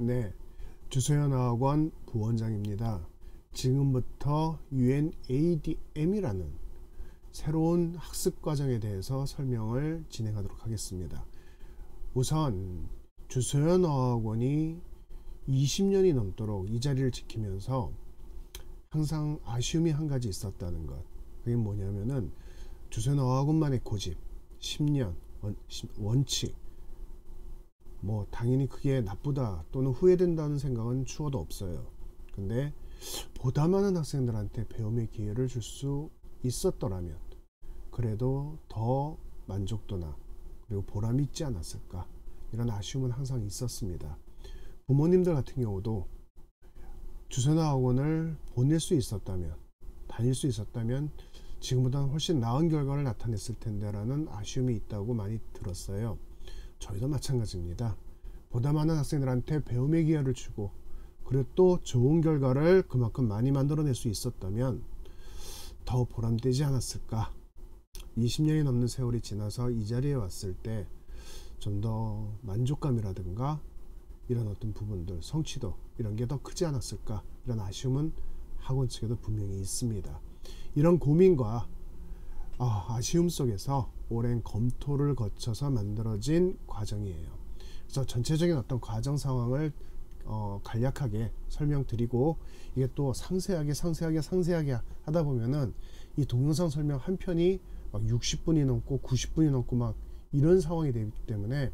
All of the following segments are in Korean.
네, 주소연 어학원 부원장입니다. 지금부터 UNADM이라는 새로운 학습 과정에 대해서 설명을 진행하도록 하겠습니다. 우선 주소연 어학원이 20년이 넘도록 이 자리를 지키면서 항상 아쉬움이 한 가지 있었다는 것. 그게 뭐냐면은 주소연 어학원만의 고집, 10년, 원칙, 뭐 당연히 그게 나쁘다 또는 후회된다는 생각은 추워도 없어요. 근데 보다 많은 학생들한테 배움의 기회를 줄 수 있었더라면 그래도 더 만족도나 그리고 보람이 있지 않았을까, 이런 아쉬움은 항상 있었습니다. 부모님들 같은 경우도 주소연 어학원을 보낼 수 있었다면, 다닐 수 있었다면 지금보다는 훨씬 나은 결과를 나타냈을 텐데 라는 아쉬움이 있다고 많이 들었어요. 저희도 마찬가지입니다. 보다 많은 학생들한테 배움의 기회를 주고 그리고 또 좋은 결과를 그만큼 많이 만들어낼 수 있었다면 더 보람되지 않았을까. 20년이 넘는 세월이 지나서 이 자리에 왔을 때 좀 더 만족감이라든가 이런 어떤 부분들, 성취도 이런 게 더 크지 않았을까, 이런 아쉬움은 학원 측에도 분명히 있습니다. 이런 고민과 아쉬움 속에서 오랜 검토를 거쳐서 만들어진 과정이에요. 그래서 전체적인 어떤 과정 상황을 간략하게 설명드리고, 이게 또 상세하게 하다 보면은 이 동영상 설명 한 편이 막 60분이 넘고 90분이 넘고 막 이런 상황이 되기 때문에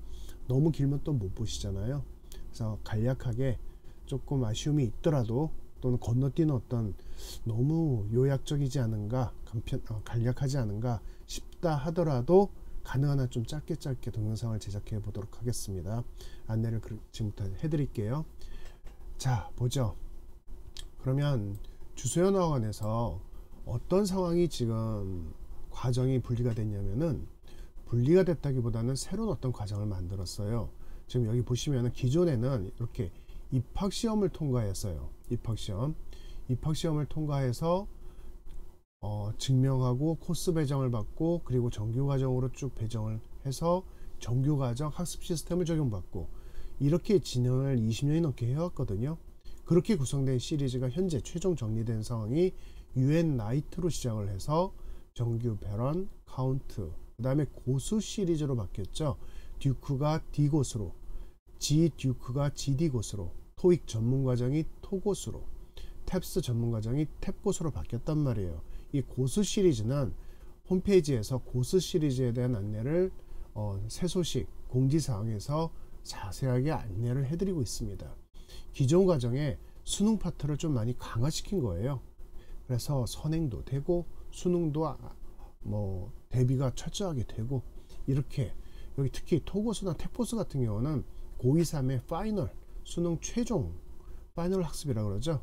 너무 길면 또 못 보시잖아요. 그래서 간략하게 조금 아쉬움이 있더라도 또는 건너뛰는 어떤 너무 요약적이지 않은가, 간략하지 않은가 싶다 하더라도 가능한 한 좀 짧게 동영상을 제작해 보도록 하겠습니다. 안내를 지금부터 해드릴게요. 자, 보죠. 그러면 주소연 어학원에서 어떤 상황이 지금 과정이 분리가 됐냐면은, 분리가 됐다기보다는 새로운 어떤 과정을 만들었어요. 지금 여기 보시면은 기존에는 이렇게 입학시험을 통과했어요. 입학시험을 통과해서 증명하고 코스 배정을 받고 그리고 정규과정으로 쭉 배정을 해서 정규과정 학습 시스템을 적용받고 이렇게 진행을 20년이 넘게 해왔거든요. 그렇게 구성된 시리즈가 현재 최종 정리된 상황이 UN-NITE로 시작을 해서 정규 배런, 카운트, 그 다음에 고수 시리즈로 바뀌었죠. 듀크가 D고수로, G듀크가 GD고수로, 토익 전문과정이 토고수로, 탭스 전문과정이 탭고수로 바뀌었단 말이에요. 이 고수 시리즈는 홈페이지에서 고수 시리즈에 대한 안내를 새 소식 공지사항에서 자세하게 안내를 해드리고 있습니다. 기존 과정에 수능 파트를 좀 많이 강화시킨 거예요. 그래서 선행도 되고 수능도 대비가 철저하게 되고, 이렇게 여기 특히 토고수나 탭고수 같은 경우는 고2, 3의 파이널, 수능 최종 파이널 학습이라고 그러죠.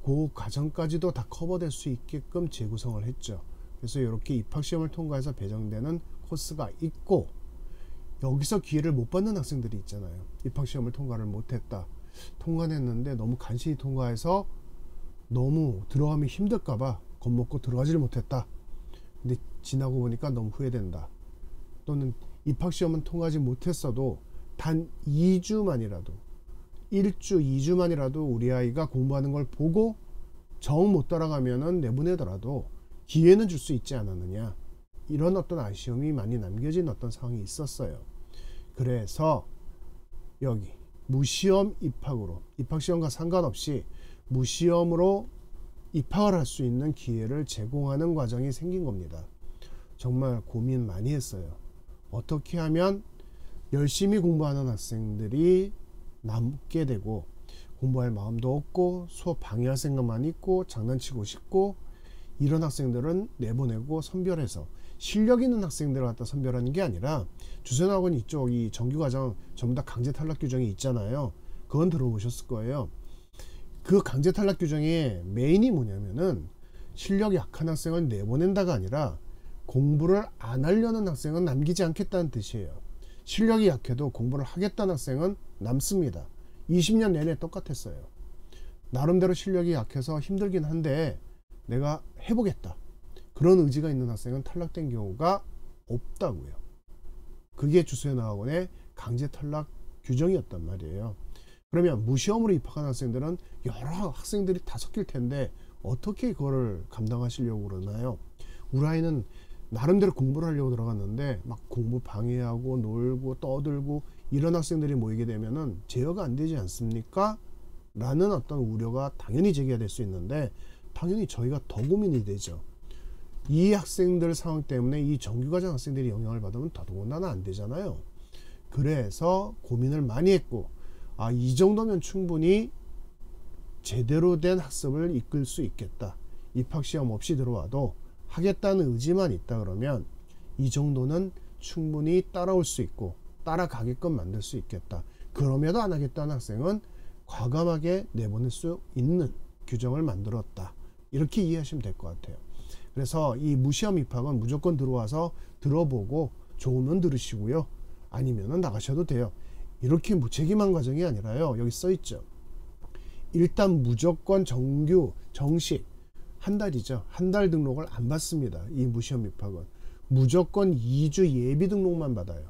그 과정까지도 다 커버될 수 있게끔 재구성을 했죠. 그래서 이렇게 입학시험을 통과해서 배정되는 코스가 있고, 여기서 기회를 못 받는 학생들이 있잖아요. 입학시험을 통과를 못했다, 통과했는데 너무 간신히 통과해서 너무 들어가면 힘들까봐 겁먹고 들어가지를 못했다. 근데 지나고 보니까 너무 후회된다. 또는 입학시험은 통과하지 못했어도 단 2주만이라도 1주, 2주만이라도 우리 아이가 공부하는 걸 보고 정 못 따라가면은 내보내더라도 기회는 줄 수 있지 않았느냐, 이런 어떤 아쉬움이 많이 남겨진 어떤 상황이 있었어요. 그래서 여기 무시험 입학으로, 입학시험과 상관없이 무시험으로 입학을 할 수 있는 기회를 제공하는 과정이 생긴 겁니다. 정말 고민 많이 했어요. 어떻게 하면 열심히 공부하는 학생들이 남게 되고 공부할 마음도 없고 수업 방해할 생각만 있고 장난치고 싶고, 이런 학생들은 내보내고 선별해서 실력 있는 학생들을 갖다 선별하는 게 아니라, 주소연 어학원 이쪽 이 정규과정 전부 다 강제 탈락 규정이 있잖아요. 그건 들어보셨을 거예요. 그 강제 탈락 규정의 메인이 뭐냐면은 실력이 약한 학생을 내보낸다가 아니라 공부를 안 하려는 학생은 남기지 않겠다는 뜻이에요. 실력이 약해도 공부를 하겠다는 학생은 남습니다. 20년 내내 똑같았어요. 나름대로 실력이 약해서 힘들긴 한데 내가 해보겠다, 그런 의지가 있는 학생은 탈락된 경우가 없다고요. 그게 주소연 어학원의 강제 탈락 규정이었단 말이에요. 그러면 무시험으로 입학한 학생들은 여러 학생들이 다 섞일 텐데 어떻게 그거를 감당하시려고 그러나요? 우리 아이는 나름대로 공부를 하려고 들어갔는데 막 공부 방해하고 놀고 떠들고 이런 학생들이 모이게 되면은 제어가 안 되지 않습니까? 라는 어떤 우려가 당연히 제기가 될 수 있는데, 당연히 저희가 더 고민이 되죠. 이 학생들 상황 때문에 이 정규과정 학생들이 영향을 받으면 더더군다나 안 되잖아요. 그래서 고민을 많이 했고, 이 정도면 충분히 제대로 된 학습을 이끌 수 있겠다, 입학시험 없이 들어와도 하겠다는 의지만 있다 그러면 이 정도는 충분히 따라올 수 있고 따라가게끔 만들 수 있겠다. 그럼에도 안 하겠다는 학생은 과감하게 내보낼 수 있는 규정을 만들었다, 이렇게 이해하시면 될 것 같아요. 그래서 이 무시험 입학은 무조건 들어와서 들어보고 좋으면 들으시고요, 아니면 나가셔도 돼요. 이렇게 무책임한 과정이 아니라요, 여기 써 있죠. 일단 무조건 정규 정식 한 달이죠. 한 달 등록을 안 받습니다. 이 무시험 입학은 무조건 2주 예비 등록만 받아요.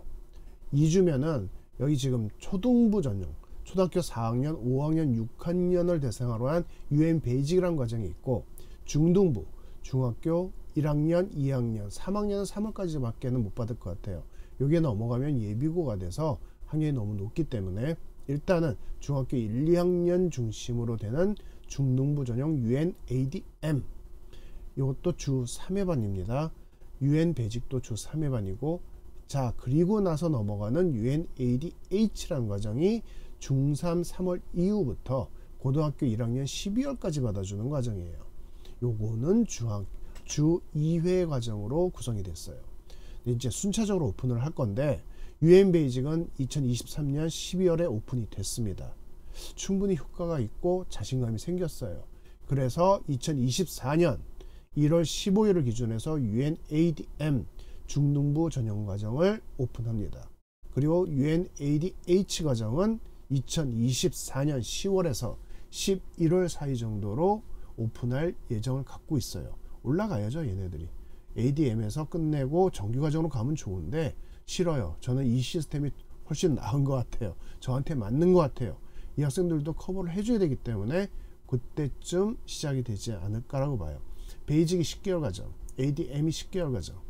2주면은 여기 지금 초등부 전용, 초등학교 4학년, 5학년, 6학년을 대상으로 한 UN 베이직이라는 과정이 있고, 중등부, 중학교 1학년, 2학년, 3학년은 3월까지 밖에는 못 받을 것 같아요. 여기에 넘어가면 예비고가 돼서 학년이 너무 높기 때문에 일단은 중학교 1, 2학년 중심으로 되는 중등부 전용 UNADM, 이것도 주 3회반입니다. UN 베이직도 주 3회반이고, 자 그리고 나서 넘어가는 UNADH라는 과정이 중3 3월 이후부터 고등학교 1학년 12월까지 받아주는 과정이에요. 요거는 주 2회 과정으로 구성이 됐어요. 이제 순차적으로 오픈을 할 건데, UN 베이직은 2023년 12월에 오픈이 됐습니다. 충분히 효과가 있고 자신감이 생겼어요. 그래서 2024년 1월 15일을 기준해서 UNADM 중등부 전용 과정을 오픈합니다. 그리고 UNADH 과정은 2024년 10월에서 11월 사이 정도로 오픈할 예정을 갖고 있어요. 올라가야죠, 얘네들이. ADM에서 끝내고 정규과정으로 가면 좋은데 싫어요. 저는 이 시스템이 훨씬 나은 것 같아요. 저한테 맞는 것 같아요. 이 학생들도 커버를 해줘야 되기 때문에 그때쯤 시작이 되지 않을까라고 봐요. 베이직이 10개월 과정, ADM이 10개월 과정.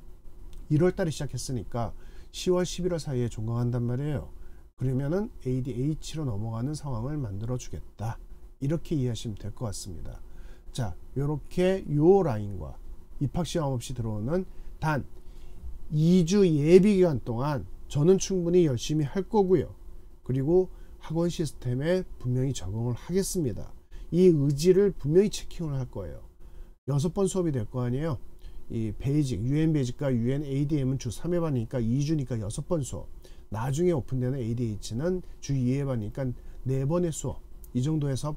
1월달에 시작했으니까 10월 11월 사이에 종강한단 말이에요. 그러면은 ADH로 넘어가는 상황을 만들어 주겠다, 이렇게 이해하시면 될 것 같습니다. 자, 요렇게 요 라인과 입학시험 없이 들어오는 단 2주 예비기간 동안 저는 충분히 열심히 할 거고요. 그리고 학원 시스템에 분명히 적응을 하겠습니다. 이 의지를 분명히 체킹을 할 거예요. 6번 수업이 될 거 아니에요. 이 베이직, UN 베이직과 UN ADM은 주 3회반이니까 2주니까 6번 수업. 나중에 오픈되는 ADH는 주 2회반이니까 4번의 수업. 이 정도에서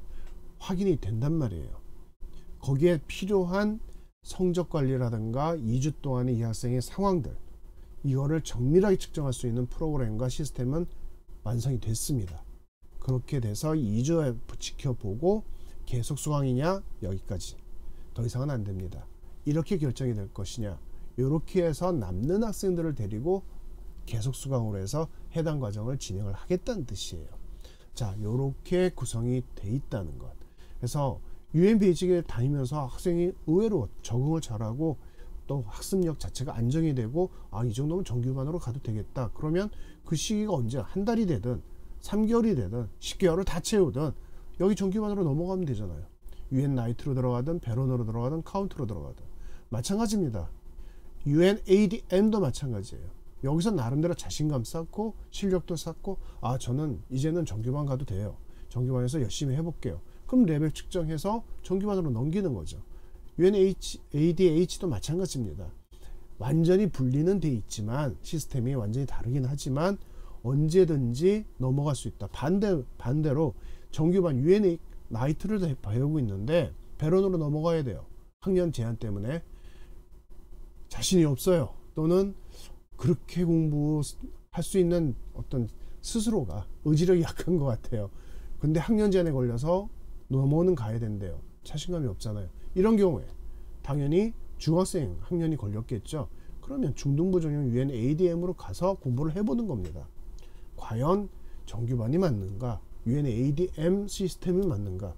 확인이 된단 말이에요. 거기에 필요한 성적 관리라든가 2주 동안의 이 학생의 상황들, 이거를 정밀하게 측정할 수 있는 프로그램과 시스템은 완성이 됐습니다. 그렇게 돼서 2주 지켜보고 계속 수강이냐, 여기까지, 더 이상은 안 됩니다. 이렇게 결정이 될 것이냐, 이렇게 해서 남는 학생들을 데리고 계속 수강으로 해서 해당 과정을 진행을 하겠다는 뜻이에요. 자, 이렇게 구성이 돼 있다는 것. 그래서 UN 베이직에 다니면서 학생이 의외로 적응을 잘하고 또 학습력 자체가 안정이 되고, 이 정도면 정규반으로 가도 되겠다. 그러면 그 시기가 언제, 한 달이 되든 3개월이 되든 10개월을 다 채우든 여기 정규반으로 넘어가면 되잖아요. UN 나이트로 들어가든 베론으로 들어가든 카운트로 들어가든 마찬가지입니다. UNADM도 마찬가지예요. 여기서 나름대로 자신감 쌓고 실력도 쌓고, 저는 이제는 정규반 가도 돼요. 정규반에서 열심히 해볼게요. 그럼 레벨 측정해서 정규반으로 넘기는 거죠. UNADH도 마찬가지입니다. 완전히 분리는 돼 있지만 시스템이 완전히 다르긴 하지만 언제든지 넘어갈 수 있다. 반대로 정규반 UNA 나이트를 배우고 있는데 베론으로 넘어가야 돼요. 학년 제한 때문에 자신이 없어요. 또는 그렇게 공부할 수 있는 어떤 스스로가 의지력이 약한 것 같아요. 근데 학년 제한에 걸려서 넘어는 가야 된대요. 자신감이 없잖아요. 이런 경우에 당연히 중학생 학년이 걸렸겠죠. 그러면 중등부 전용 UNADM으로 가서 공부를 해보는 겁니다. 과연 정규반이 맞는가? UNADM 시스템이 맞는가.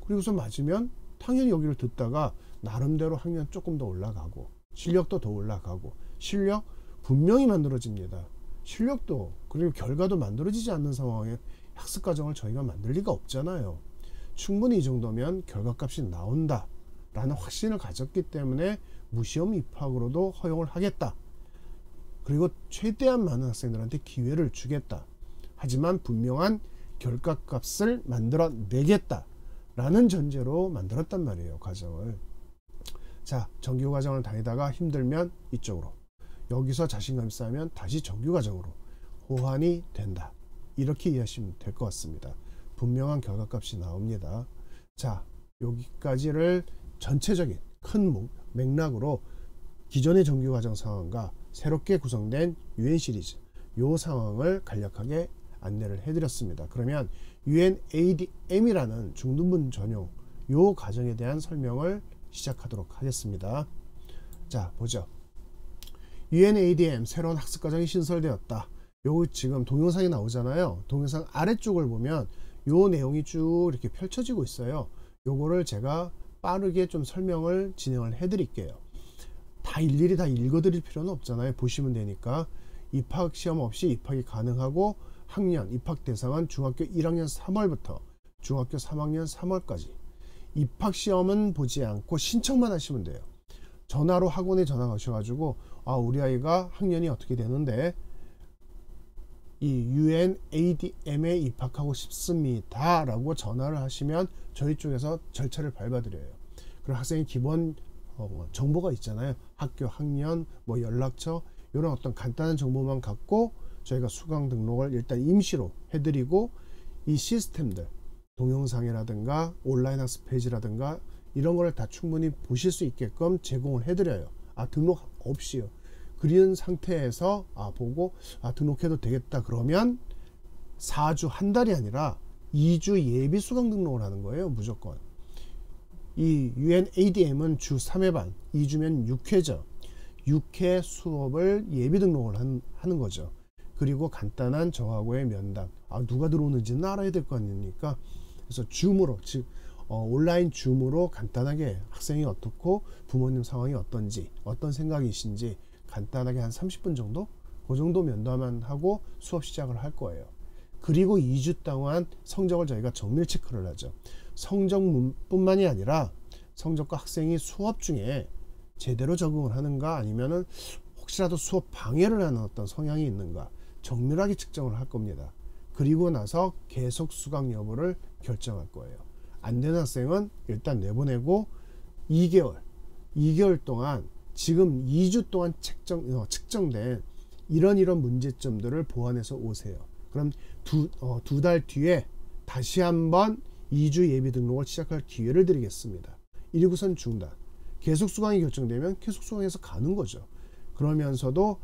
그리고서 맞으면 당연히 여기를 듣다가 나름대로 학년 조금 더 올라가고 실력도 더 올라가고 실력 분명히 만들어집니다. 실력도 그리고 결과도 만들어지지 않는 상황에 학습과정을 저희가 만들 리가 없잖아요. 충분히 이 정도면 결과값이 나온다 라는 확신을 가졌기 때문에 무시험 입학으로도 허용을 하겠다. 그리고 최대한 많은 학생들한테 기회를 주겠다. 하지만 분명한 결과값을 만들어내겠다 라는 전제로 만들었단 말이에요. 과정을. 자, 정규과정을 다니다가 힘들면 이쪽으로, 여기서 자신감이 쌓이면 다시 정규과정으로 호환이 된다. 이렇게 이해하시면 될 것 같습니다. 분명한 결과값이 나옵니다. 자, 여기까지를 전체적인 큰 맥락으로 기존의 정규과정 상황과 새롭게 구성된 UN 시리즈 요 상황을 간략하게 안내를 해드렸습니다. 그러면 UNADM이라는 중등부 전용 요 과정에 대한 설명을 시작하도록 하겠습니다. 자, 보죠. UNADM 새로운 학습과정이 신설되었다. 요 지금 동영상이 나오잖아요. 동영상 아래쪽을 보면 요 내용이 쭉 이렇게 펼쳐지고 있어요. 요거를 제가 빠르게 좀 설명을 진행을 해 드릴게요. 다 일일이 다 읽어 드릴 필요는 없잖아요. 보시면 되니까. 입학 시험 없이 입학이 가능하고 학년 입학 대상은 중학교 1학년 3월부터 중학교 3학년 3월까지. 입학 시험은 보지 않고 신청만 하시면 돼요. 전화로 학원에 전화 가셔가지고 우리 아이가 학년이 어떻게 되는데 이 UNADM에 입학하고 싶습니다 라고 전화를 하시면 저희 쪽에서 절차를 밟아드려요. 그리고 학생의 기본 정보가 있잖아요. 학교, 학년, 뭐 연락처 이런 어떤 간단한 정보만 갖고 저희가 수강 등록을 일단 임시로 해드리고 이 시스템들 동영상이라든가 온라인 학습 페이지라든가 이런 거를 다 충분히 보실 수 있게끔 제공을 해드려요. 등록 없이요. 그런 상태에서 보고 등록해도 되겠다 그러면 4주 한 달이 아니라 2주 예비 수강 등록을 하는 거예요. 무조건. 이 UNADM은 주 3회반 2주면 6회죠. 6회 수업을 예비 등록을 하는 거죠. 그리고 간단한 저하고의 면담. 누가 들어오는지는 알아야 될 거 아닙니까? 그래서 줌으로 즉 온라인 줌으로 간단하게 학생이 어떻고 부모님 상황이 어떤지 어떤 생각이신지 간단하게 한 30분 정도? 그 정도 면담만 하고 수업 시작을 할 거예요. 그리고 2주 동안 성적을 저희가 정밀 체크를 하죠. 성적뿐만이 아니라 성적과 학생이 수업 중에 제대로 적응을 하는가 아니면은 혹시라도 수업 방해를 하는 어떤 성향이 있는가 정밀하게 측정을 할 겁니다. 그리고 나서 계속 수강 여부를 결정할 거예요. 안 되는 학생은 일단 내보내고 2개월 동안 지금 2주 동안 측정된 이런 문제점들을 보완해서 오세요. 그럼 두 달 뒤에 다시 한번 2주 예비 등록을 시작할 기회를 드리겠습니다. 1구선 중단. 계속 수강이 결정되면 계속 수강해서 가는 거죠. 그러면서도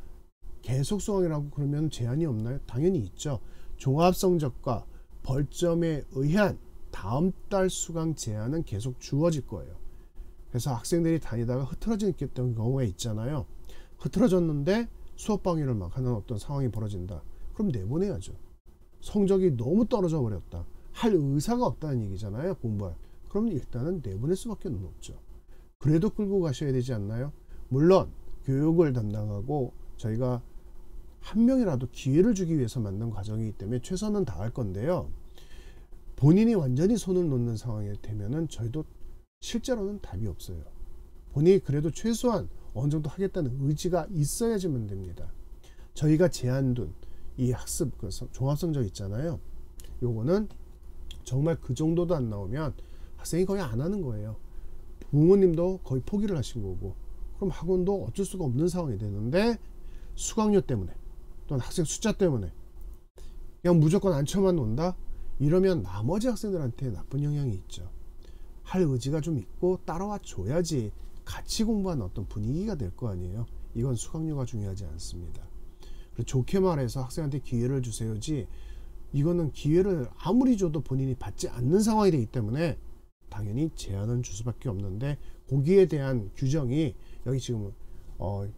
계속 수강이라고 그러면 제한이 없나요? 당연히 있죠. 종합성적과 벌점에 의한 다음 달 수강 제한은 계속 주어질 거예요. 그래서 학생들이 다니다가 흐트러지는 경우가 있잖아요. 흐트러졌는데 수업 방해를 막 하는 어떤 상황이 벌어진다. 그럼 내보내야죠. 성적이 너무 떨어져 버렸다. 할 의사가 없다는 얘기잖아요. 공부할. 그럼 일단은 내보낼 수밖에 없죠. 그래도 끌고 가셔야 되지 않나요? 물론 교육을 담당하고 저희가 한 명이라도 기회를 주기 위해서 만든 과정이기 때문에 최선은 다할 건데요. 본인이 완전히 손을 놓는 상황이 되면은 저희도 실제로는 답이 없어요. 본인이 그래도 최소한 어느 정도 하겠다는 의지가 있어야지만 됩니다. 저희가 제한둔 이 학습 종합성적 있잖아요. 요거는 정말 그 정도도 안 나오면 학생이 거의 안 하는 거예요. 부모님도 거의 포기를 하신 거고, 그럼 학원도 어쩔 수가 없는 상황이 되는데 수강료 때문에 또는 학생 숫자 때문에 그냥 무조건 앉혀만 논다? 이러면 나머지 학생들한테 나쁜 영향이 있죠. 할 의지가 좀 있고 따라와 줘야지 같이 공부하는 어떤 분위기가 될 거 아니에요. 이건 수강료가 중요하지 않습니다. 그리고 좋게 말해서 학생한테 기회를 주세요지, 이거는 기회를 아무리 줘도 본인이 받지 않는 상황이 되기 때문에 당연히 제한은 줄 수밖에 없는데, 거기에 대한 규정이 여기 지금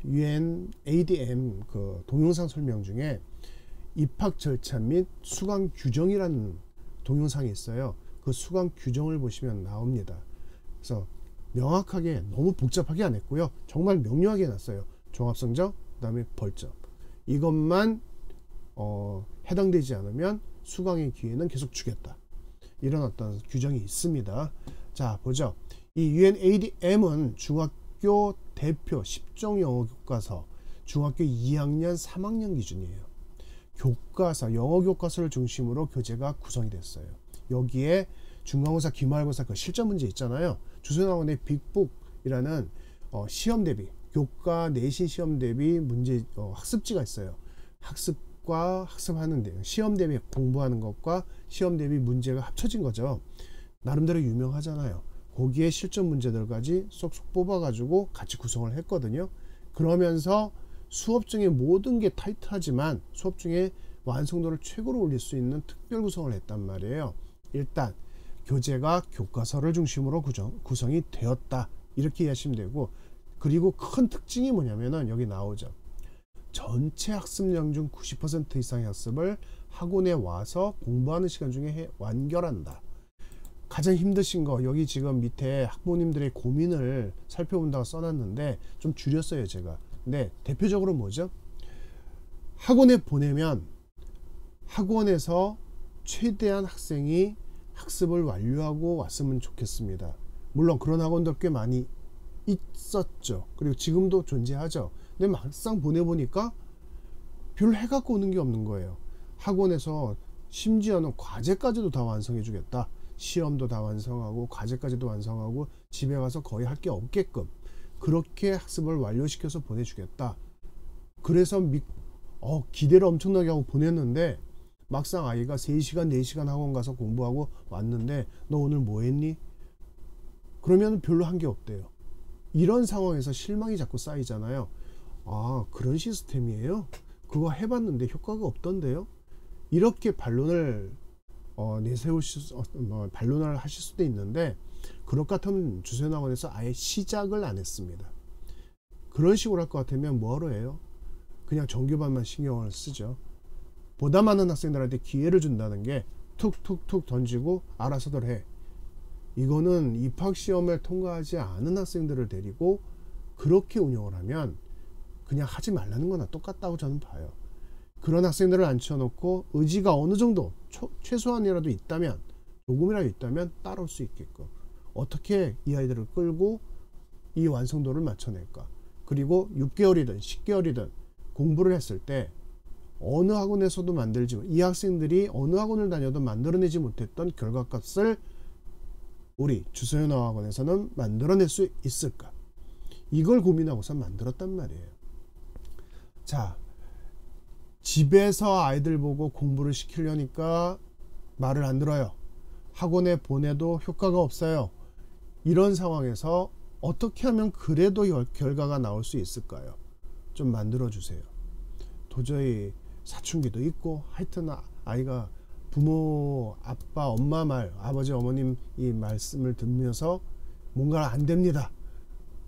UNADM 그 동영상 설명 중에 입학 절차 및 수강 규정이라는 동영상이 있어요. 그 수강 규정을 보시면 나옵니다. 그래서 명확하게 너무 복잡하게 안 했고요. 정말 명료하게 해놨어요. 종합성적, 그 다음에 벌점. 이것만 해당되지 않으면 수강의 기회는 계속 주겠다. 이런 어떤 규정이 있습니다. 자, 보죠. 이 UNADM은 중학교 대표 10종 영어 교과서, 중학교 2학년 3학년 기준이에요. 교과서, 영어 교과서를 중심으로 교재가 구성이 됐어요. 여기에 중간고사, 기말고사 그 실전 문제 있잖아요. 주소나원의 빅북이라는 시험 대비, 교과 내신 시험 대비 문제 학습지가 있어요. 학습과 학습하는데 시험 대비 공부하는 것과 시험 대비 문제가 합쳐진 거죠. 나름대로 유명하잖아요. 거기에 실전 문제들까지 쏙쏙 뽑아가지고 같이 구성을 했거든요. 그러면서 수업 중에 모든 게 타이트하지만 수업 중에 완성도를 최고로 올릴 수 있는 특별 구성을 했단 말이에요. 일단 교재가 교과서를 중심으로 구성이 되었다, 이렇게 이해하시면 되고, 그리고 큰 특징이 뭐냐면은 여기 나오죠. 전체 학습량 중 90% 이상의 학습을 학원에 와서 공부하는 시간 중에 완결한다. 가장 힘드신 거, 여기 지금 밑에 학부모님들의 고민을 살펴본다고 써놨는데 좀 줄였어요 제가. 근데 대표적으로 뭐죠? 학원에 보내면 학원에서 최대한 학생이 학습을 완료하고 왔으면 좋겠습니다. 물론 그런 학원들 꽤 많이 있었죠. 그리고 지금도 존재하죠. 근데 막상 보내보니까 별 해갖고 오는 게 없는 거예요. 학원에서 심지어는 과제까지도 다 완성해 주겠다. 시험도 다 완성하고 과제까지도 완성하고 집에 가서 거의 할 게 없게끔 그렇게 학습을 완료시켜서 보내주겠다. 그래서 기대를 엄청나게 하고 보냈는데 막상 아이가 3시간 4시간 학원 가서 공부하고 왔는데 너 오늘 뭐 했니? 그러면 별로 한 게 없대요. 이런 상황에서 실망이 자꾸 쌓이잖아요. 아, 그런 시스템이에요? 그거 해봤는데 효과가 없던데요? 이렇게 반론을 반론을 하실 수도 있는데, 그럴 것 같으면 주소연학원에서 아예 시작을 안 했습니다. 그런 식으로 할 것 같으면 뭐하러 해요? 그냥 정규반만 신경을 쓰죠. 보다 많은 학생들한테 기회를 준다는 게 툭툭툭 던지고 알아서들 해. 이거는 입학시험을 통과하지 않은 학생들을 데리고 그렇게 운영을 하면 그냥 하지 말라는 거나 똑같다고 저는 봐요. 그런 학생들을 앉혀놓고 의지가 어느 정도 최소한이라도 있다면, 조금이라도 있다면 따라올 수 있게끔 어떻게 이 아이들을 끌고 이 완성도를 맞춰낼까. 그리고 6개월이든 10개월이든 공부를 했을 때 어느 학원에서도 이 학생들이 어느 학원을 다녀도 만들어내지 못했던 결과값을 우리 주소연어학원에서는 만들어낼 수 있을까. 이걸 고민하고서 만들었단 말이에요. 자, 집에서 아이들 보고 공부를 시키려니까 말을 안 들어요. 학원에 보내도 효과가 없어요. 이런 상황에서 어떻게 하면 그래도 결과가 나올 수 있을까요? 좀 만들어 주세요. 도저히 사춘기도 있고 하여튼 아이가 부모, 아빠, 엄마 말, 아버지, 어머님 이 말씀을 듣면서 뭔가 안 됩니다.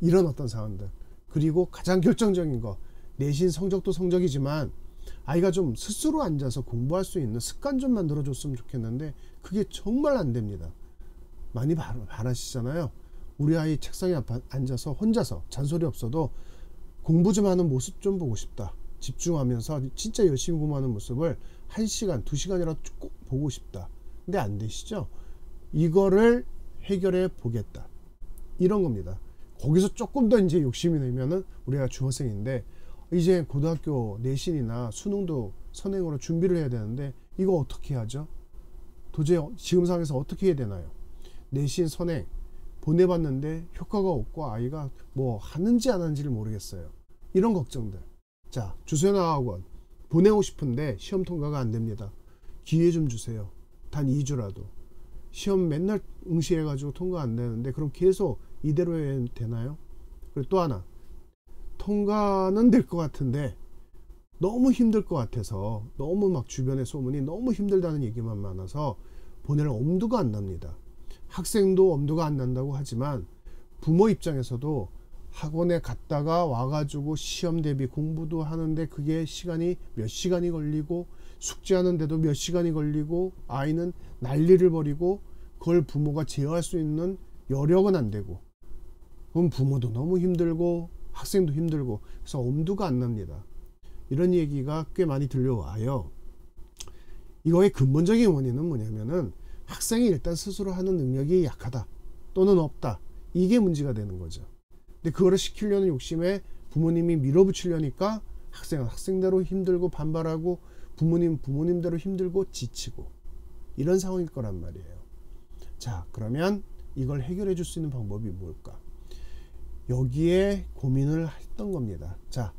이런 어떤 상황들. 그리고 가장 결정적인 거, 내신 성적도 성적이지만 아이가 좀 스스로 앉아서 공부할 수 있는 습관 좀 만들어 줬으면 좋겠는데 그게 정말 안 됩니다. 많이 바라시잖아요. 우리 아이 책상에 앉아서 혼자서 잔소리 없어도 공부 좀 하는 모습 좀 보고 싶다. 집중하면서 진짜 열심히 공부하는 모습을 1시간, 2시간이라도 꼭 보고 싶다. 근데 안 되시죠? 이거를 해결해 보겠다. 이런 겁니다. 거기서 조금 더 이제 욕심이 내면은 우리가 중학생인데 이제 고등학교 내신이나 수능도 선행으로 준비를 해야 되는데 이거 어떻게 하죠? 도저히 지금 상황에서 어떻게 해야 되나요? 내신 선행 보내봤는데 효과가 없고 아이가 뭐 하는지 안 하는지를 모르겠어요. 이런 걱정들. 자, 주소연어학원 보내고 싶은데 시험 통과가 안 됩니다. 기회 좀 주세요. 단 2주라도. 시험 맨날 응시해가지고 통과 안 되는데 그럼 계속 이대로 해야 되나요? 그리고 또 하나, 통과는 될 것 같은데 너무 힘들 것 같아서, 너무 막 주변의 소문이 너무 힘들다는 얘기만 많아서 보낼 엄두가 안 납니다. 학생도 엄두가 안 난다고 하지만 부모 입장에서도 학원에 갔다가 와가지고 시험 대비 공부도 하는데 그게 시간이 몇 시간이 걸리고 숙제하는데도 몇 시간이 걸리고 아이는 난리를 벌이고 그걸 부모가 제어할 수 있는 여력은 안 되고, 그럼 부모도 너무 힘들고 학생도 힘들고, 그래서 엄두가 안 납니다. 이런 얘기가 꽤 많이 들려와요. 이거의 근본적인 원인은 뭐냐면은 학생이 일단 스스로 하는 능력이 약하다 또는 없다, 이게 문제가 되는 거죠. 근데 그거를 시키려는 욕심에 부모님이 밀어붙이려니까 학생은 학생대로 힘들고 반발하고, 부모님 부모님대로 힘들고 지치고, 이런 상황일 거란 말이에요. 자, 그러면 이걸 해결해 줄 수 있는 방법이 뭘까? 여기에 고민을 했던 겁니다. 자,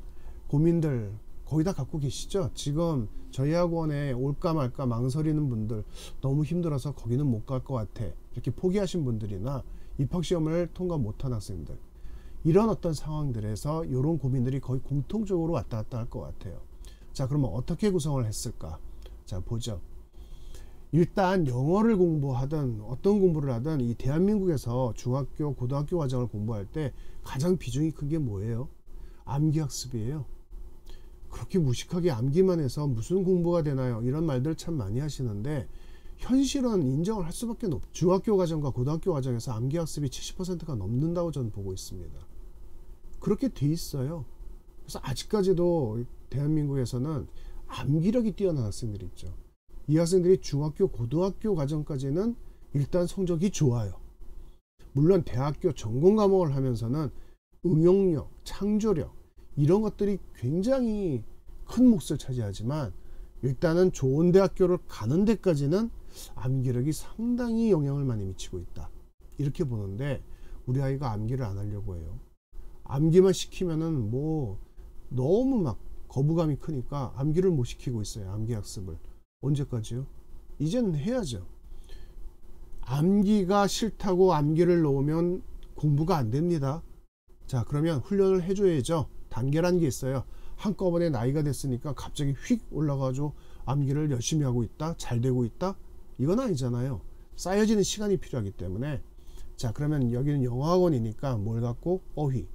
고민들 거의 다 갖고 계시죠? 지금 저희 학원에 올까 말까 망설이는 분들, 너무 힘들어서 거기는 못 갈 것 같아, 이렇게 포기하신 분들이나 입학시험을 통과 못한 학생들, 이런 어떤 상황들에서 이런 고민들이 거의 공통적으로 왔다 갔다 할 것 같아요. 자, 그러면 어떻게 구성을 했을까? 자, 보죠. 일단 영어를 공부하든 어떤 공부를 하든 이 대한민국에서 중학교 고등학교 과정을 공부할 때 가장 비중이 큰 게 뭐예요? 암기학습이에요. 그렇게 무식하게 암기만 해서 무슨 공부가 되나요? 이런 말들 참 많이 하시는데, 현실은 인정을 할 수밖에 없죠. 중학교 과정과 고등학교 과정에서 암기학습이 70%가 넘는다고 저는 보고 있습니다. 그렇게 돼 있어요. 그래서 아직까지도 대한민국에서는 암기력이 뛰어난 학생들이 있죠. 이 학생들이 중학교 고등학교 과정까지는 일단 성적이 좋아요. 물론 대학교 전공 과목을 하면서는 응용력, 창조력, 이런 것들이 굉장히 큰 몫을 차지하지만, 일단은 좋은 대학교를 가는 데까지는 암기력이 상당히 영향을 많이 미치고 있다, 이렇게 보는데, 우리 아이가 암기를 안 하려고 해요. 암기만 시키면은 뭐 너무 막 거부감이 크니까 암기를 못 시키고 있어요. 암기 학습을. 언제까지요? 이제는 해야죠. 암기가 싫다고 암기를 놓으면 공부가 안 됩니다. 자, 그러면 훈련을 해줘야죠. 단계라는 게 있어요. 한꺼번에 나이가 됐으니까 갑자기 휙 올라가지고 암기를 열심히 하고 있다, 잘 되고 있다, 이건 아니잖아요. 쌓여지는 시간이 필요하기 때문에. 자, 그러면 여기는 영어학원이니까 뭘 갖고? 어휘,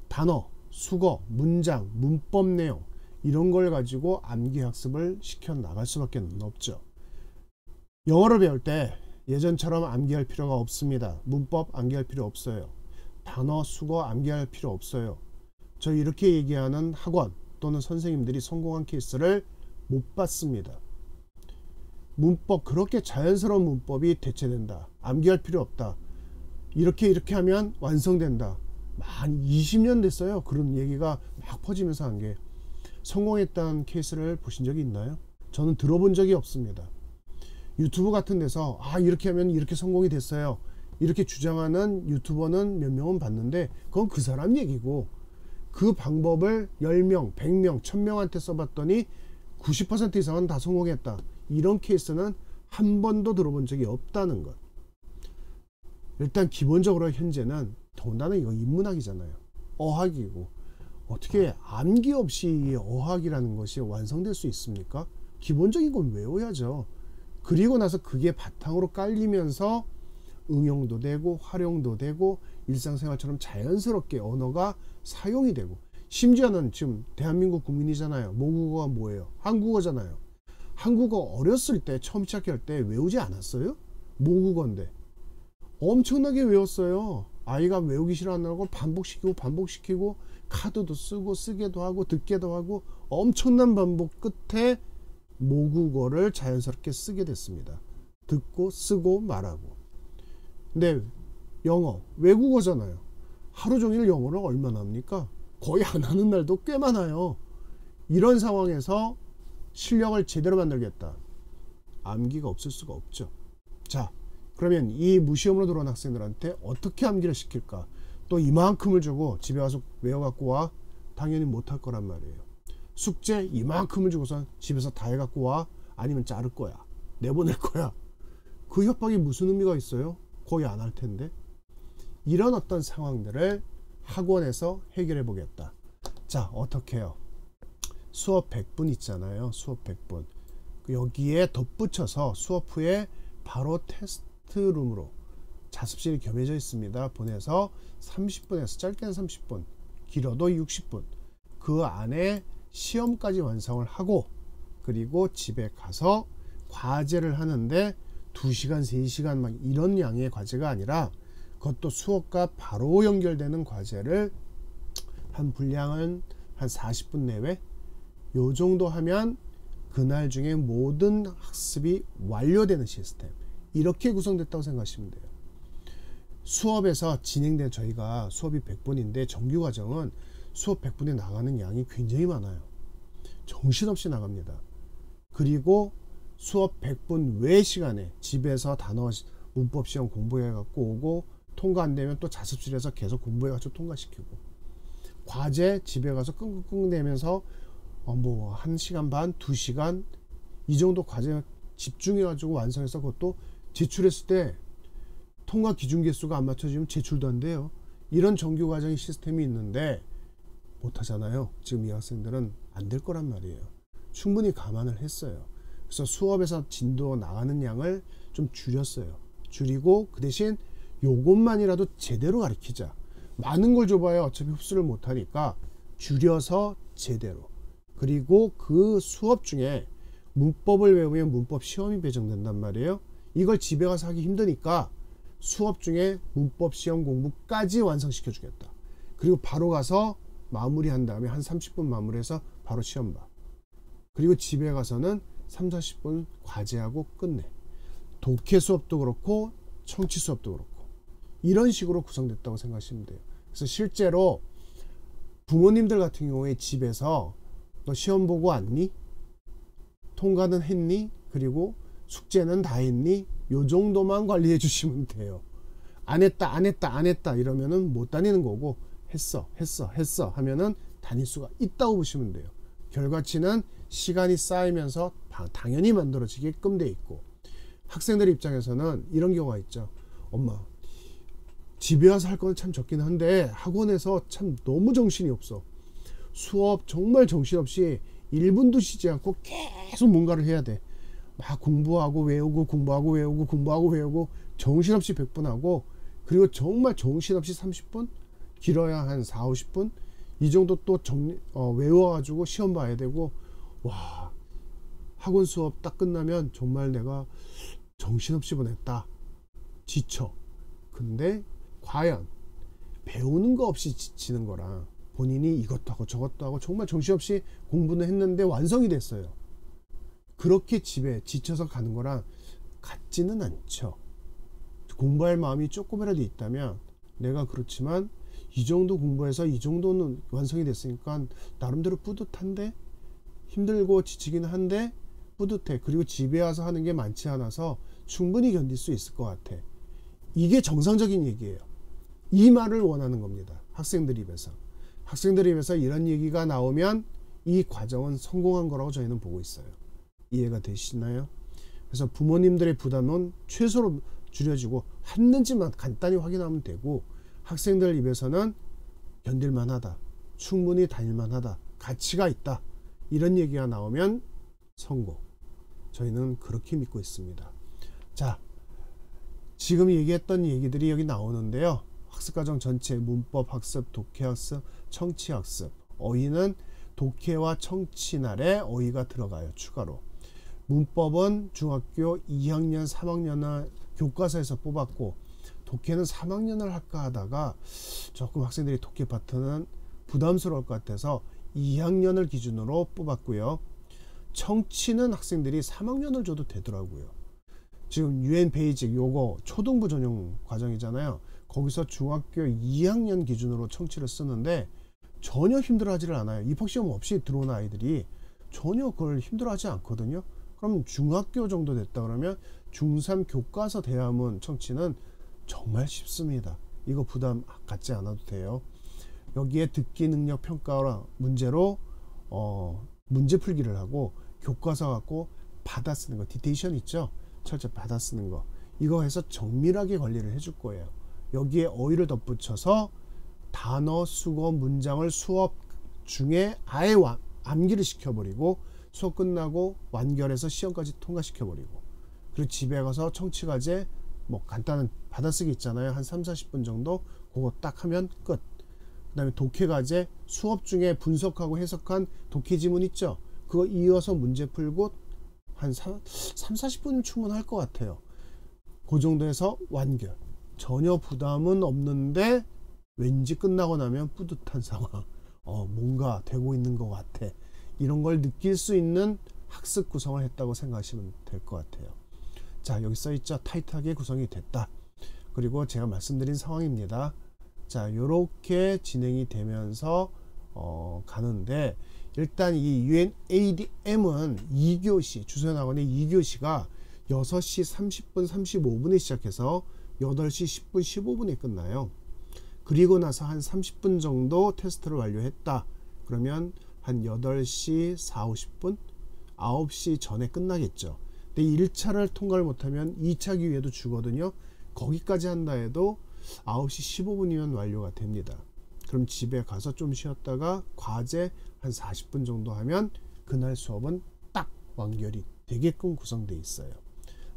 단어, 수거, 문장, 문법 내용, 이런 걸 가지고 암기 학습을 시켜 나갈 수밖에 없죠. 영어를 배울 때 예전처럼 암기할 필요가 없습니다. 문법 암기할 필요 없어요. 단어, 수거 암기할 필요 없어요. 저 이렇게 얘기하는 학원 또는 선생님들이 성공한 케이스를 못 봤습니다. 문법, 그렇게 자연스러운 문법이 대체된다, 암기할 필요 없다, 이렇게 하면 완성된다, 한 20년 됐어요. 그런 얘기가 막 퍼지면서 한 게. 성공했다는 케이스를 보신 적이 있나요? 저는 들어본 적이 없습니다. 유튜브 같은 데서 이렇게 하면 이렇게 성공이 됐어요, 이렇게 주장하는 유튜버는 몇 명은 봤는데, 그건 그 사람 얘기고, 그 방법을 10명, 100명, 1000명한테 써봤더니 90% 이상은 다 성공했다, 이런 케이스는 한 번도 들어본 적이 없다는 것. 일단 기본적으로 현재는, 더군다나 이거 인문학이잖아요. 어학이고, 어떻게 암기 없이 어학이라는 것이 완성될 수 있습니까? 기본적인 건 외워야죠. 그리고 나서 그게 바탕으로 깔리면서 응용도 되고 활용도 되고 일상생활처럼 자연스럽게 언어가 사용이 되고, 심지어는 지금 대한민국 국민이잖아요. 모국어가 뭐예요? 한국어잖아요. 한국어 어렸을 때 처음 시작할 때 외우지 않았어요? 모국어인데 엄청나게 외웠어요. 아이가 외우기 싫어한다고 반복시키고 카드도 쓰고 쓰게도 하고 듣게도 하고 엄청난 반복 끝에 모국어를 자연스럽게 쓰게 됐습니다. 듣고 쓰고 말하고. 근데 영어 외국어잖아요. 하루 종일 영어를 얼마나 합니까? 거의 안 하는 날도 꽤 많아요. 이런 상황에서 실력을 제대로 만들겠다, 암기가 없을 수가 없죠. 자, 그러면 이 무시험으로 들어온 학생들한테 어떻게 암기를 시킬까? 또 이만큼을 주고 집에 와서 외워갖고 와? 당연히 못할 거란 말이에요. 숙제 이만큼을 주고서 집에서 다 해갖고 와? 아니면 자를 거야, 내보낼 거야. 그 협박이 무슨 의미가 있어요? 거의 안 할 텐데. 이런 어떤 상황들을 학원에서 해결해 보겠다. 자, 어떻게 해요? 수업 100분 있잖아요. 수업 100분. 여기에 덧붙여서 수업 후에 바로 테스트룸으로, 자습실이 겸해져 있습니다. 보내서 30분에서 짧게는 30분, 길어도 60분, 그 안에 시험까지 완성을 하고, 그리고 집에 가서 과제를 하는데 2시간 3시간 막 이런 양의 과제가 아니라 그것도 수업과 바로 연결되는 과제를 한 분량은 한 40분 내외 요 정도 하면 그날 중에 모든 학습이 완료되는 시스템, 이렇게 구성됐다고 생각하시면 돼요. 수업에서 진행된, 저희가 수업이 100분인데 정규과정은 수업 100분에 나가는 양이 굉장히 많아요. 정신없이 나갑니다. 그리고 수업 100분 외 시간에 집에서 단어 문법 시험 공부해 갖고 오고, 통과 안 되면 또 자습실에서 계속 공부해 가지고 통과시키고, 과제 집에 가서 끙끙끙 대면서 뭐 1시간 반 2시간 이 정도 과제 집중해 가지고 완성해서 그것도 제출했을 때 통과 기준 개수가 안 맞춰지면 제출도 안 돼요. 이런 정규 과정 시스템이 있는데 못 하잖아요. 지금 이 학생들은 안 될 거란 말이에요. 충분히 감안을 했어요. 그래서 수업에서 진도 나가는 양을 좀 줄였어요. 줄이고 그 대신 요것만이라도 제대로 가르치자. 많은 걸 줘봐야 어차피 흡수를 못하니까 줄여서 제대로. 그리고 그 수업 중에 문법을 외우면 문법 시험이 배정된단 말이에요. 이걸 집에 가서 하기 힘드니까 수업 중에 문법 시험 공부까지 완성시켜 주겠다. 그리고 바로 가서 마무리한 다음에 한 30분 마무리해서 바로 시험 봐. 그리고 집에 가서는 30-40분 과제하고 끝내. 독해 수업도 그렇고 청취 수업도 그렇고 이런 식으로 구성됐다고 생각하시면 돼요. 그래서 실제로 부모님들 같은 경우에 집에서 너 시험 보고 왔니? 통과는 했니? 그리고 숙제는 다 했니? 요 정도만 관리해 주시면 돼요. 안 했다 이러면은 못 다니는 거고, 했어 하면은 다닐 수가 있다고 보시면 돼요. 결과치는 시간이 쌓이면서 당연히 만들어지게끔 돼 있고, 학생들 입장에서는 이런 경우가 있죠. 엄마, 집에 와서 할 건 참 적긴 한데 학원에서 참 너무 정신이 없어. 수업 정말 정신없이 1분도 쉬지 않고 계속 뭔가를 해야 돼. 막 공부하고 외우고 정신없이 100분 하고, 그리고 정말 정신없이 30분, 길어야 한 40-50분 이 정도 또 외워가지고 시험 봐야 되고, 와, 학원 수업 딱 끝나면 정말 내가 정신없이 보냈다, 지쳐. 근데 과연 배우는 거 없이 지치는 거랑 본인이 이것도 하고 저것도 하고 정말 정신없이 공부는 했는데 완성이 됐어요, 그렇게 집에 지쳐서 가는 거랑 같지는 않죠. 공부할 마음이 조금이라도 있다면, 내가 그렇지만 이 정도 공부해서 이 정도는 완성이 됐으니까 나름대로 뿌듯한데, 힘들고 지치긴 한데 뿌듯해. 그리고 집에 와서 하는 게 많지 않아서 충분히 견딜 수 있을 것 같아. 이게 정상적인 얘기예요. 이 말을 원하는 겁니다. 학생들 입에서 이런 얘기가 나오면 이 과정은 성공한 거라고 저희는 보고 있어요. 이해가 되시나요? 그래서 부모님들의 부담은 최소로 줄여지고 했는지만 간단히 확인하면 되고, 학생들 입에서는 견딜만하다, 충분히 다닐만하다, 가치가 있다, 이런 얘기가 나오면 성공. 저희는 그렇게 믿고 있습니다. 자, 지금 얘기했던 얘기들이 여기 나오는데요. 학습과정 전체, 문법 학습, 독해 학습, 청취 학습. 어휘는 독해와 청취 날에 어휘가 들어가요, 추가로. 문법은 중학교 2학년 3학년을 교과서에서 뽑았고, 독해는 3학년을 할까 하다가 조금 학생들이 독해 파트는 부담스러울 것 같아서 2학년을 기준으로 뽑았고요. 청취는 학생들이 3학년을 줘도 되더라고요. 지금 UN 베이직 요거 초등부 전용 과정이잖아요. 거기서 중학교 2학년 기준으로 청취를 쓰는데 전혀 힘들어하지를 않아요. 입학시험 없이 들어온 아이들이 전혀 그걸 힘들어하지 않거든요. 그럼 중학교 정도 됐다 그러면 중3 교과서 대화문 청취는 정말 쉽습니다. 이거 부담 갖지 않아도 돼요. 여기에 듣기 능력 평가 문제로 문제 풀기를 하고, 교과서 갖고 받아 쓰는 거, 디테이션 있죠? 철저 받아 쓰는 거, 이거 해서 정밀하게 관리를 해줄 거예요. 여기에 어휘를 덧붙여서 단어, 수거, 문장을 수업 중에 아예 암기를 시켜버리고, 수업 끝나고 완결해서 시험까지 통과시켜버리고, 그리고 집에 가서 청취과제 뭐 간단한 받아쓰기 있잖아요. 한 3-40분 정도 그거 딱 하면 끝. 그 다음에 독해과제 수업 중에 분석하고 해석한 독해 지문 있죠? 그거 이어서 문제 풀고 한 3-40분이면 충분할 것 같아요. 그 정도에서 완결. 전혀 부담은 없는데 왠지 끝나고 나면 뿌듯한 상황. 뭔가 되고 있는 것 같아. 이런 걸 느낄 수 있는 학습 구성을 했다고 생각하시면 될 것 같아요. 자, 여기 써있죠. 타이트하게 구성이 됐다. 그리고 제가 말씀드린 상황입니다. 자, 요렇게 진행이 되면서 가는데, 일단 이 UNADM은 2교시, 주소연학원의 2교시가 6시 30분 35분에 시작해서 8시 10분 15분에 끝나요. 그리고 나서 한 30분 정도 테스트를 완료했다. 그러면 한 8시 40, 50분, 9시 전에 끝나겠죠. 근데 1차를 통과를 못하면 2차 기회도 주거든요. 거기까지 한다 해도 9시 15분이면 완료가 됩니다. 그럼 집에 가서 좀 쉬었다가 과제 한 40분 정도 하면 그날 수업은 딱 완결이 되게끔 구성되어 있어요.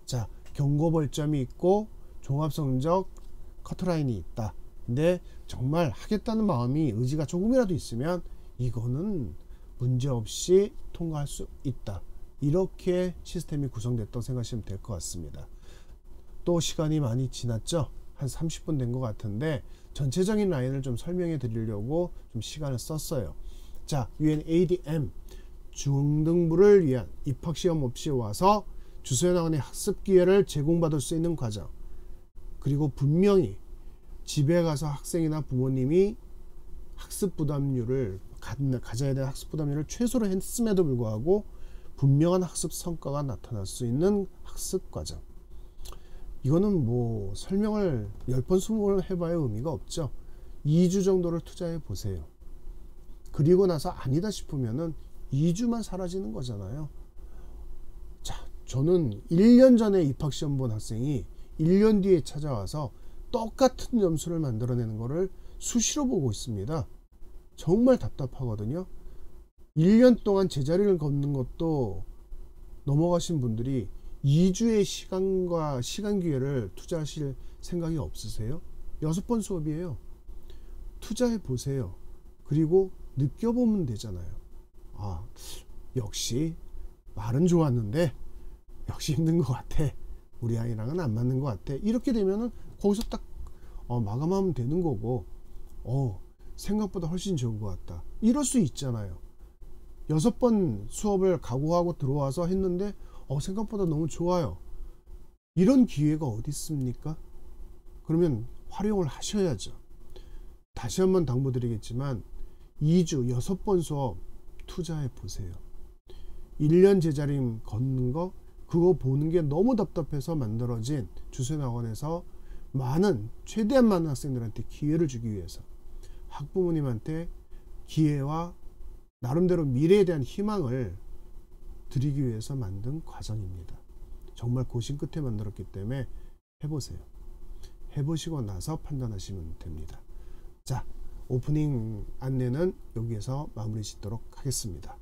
자, 경고 벌점이 있고 종합성적 커트라인이 있다. 근데 정말 하겠다는 마음이, 의지가 조금이라도 있으면 이거는 문제없이 통과할 수 있다. 이렇게 시스템이 구성됐다고 생각하시면 될 것 같습니다. 또 시간이 많이 지났죠. 한 30분 된 것 같은데 전체적인 라인을 좀 설명해 드리려고 좀 시간을 썼어요. 자, UNADM 중등부를 위한 입학시험 없이 와서 주소연학원의 학습 기회를 제공받을 수 있는 과정, 그리고 분명히 집에 가서 학생이나 부모님이 학습 부담률을 가져야 될 학습 부담률을 최소로 했음에도 불구하고 분명한 학습 성과가 나타날 수 있는 학습 과정. 이거는 뭐 설명을 10번 20번 해봐야 의미가 없죠. 2주 정도를 투자해 보세요. 그리고 나서 아니다 싶으면은 2주만 사라지는 거잖아요. 자, 저는 1년 전에 입학시험 본 학생이 1년 뒤에 찾아와서 똑같은 점수를 만들어내는 거를 수시로 보고 있습니다. 정말 답답하거든요. 1년 동안 제자리를 걷는 것도 넘어가신 분들이 2주의 시간과 시간 기회를 투자하실 생각이 없으세요? 6번 수업이에요. 투자해 보세요. 그리고 느껴보면 되잖아요. 아, 역시 말은 좋았는데 역시 힘든 것 같아. 우리 아이랑은 안 맞는 것 같아. 이렇게 되면은 거기서 딱 마감하면 되는 거고, 생각보다 훨씬 좋은 것 같다. 이럴 수 있잖아요. 6번 수업을 각오하고 들어와서 했는데 생각보다 너무 좋아요. 이런 기회가 어디 있습니까? 그러면 활용을 하셔야죠. 다시 한번 당부드리겠지만 2주 6번 수업 투자해 보세요. 1년 제자리 걷는 거, 그거 보는 게 너무 답답해서 만들어진 주소연학원에서 최대한 많은 학생들한테 기회를 주기 위해서, 학부모님한테 기회와 나름대로 미래에 대한 희망을 드리기 위해서 만든 과정입니다. 정말 고심 끝에 만들었기 때문에 해보세요. 해보시고 나서 판단하시면 됩니다. 자, 오프닝 안내는 여기에서 마무리 짓도록 하겠습니다.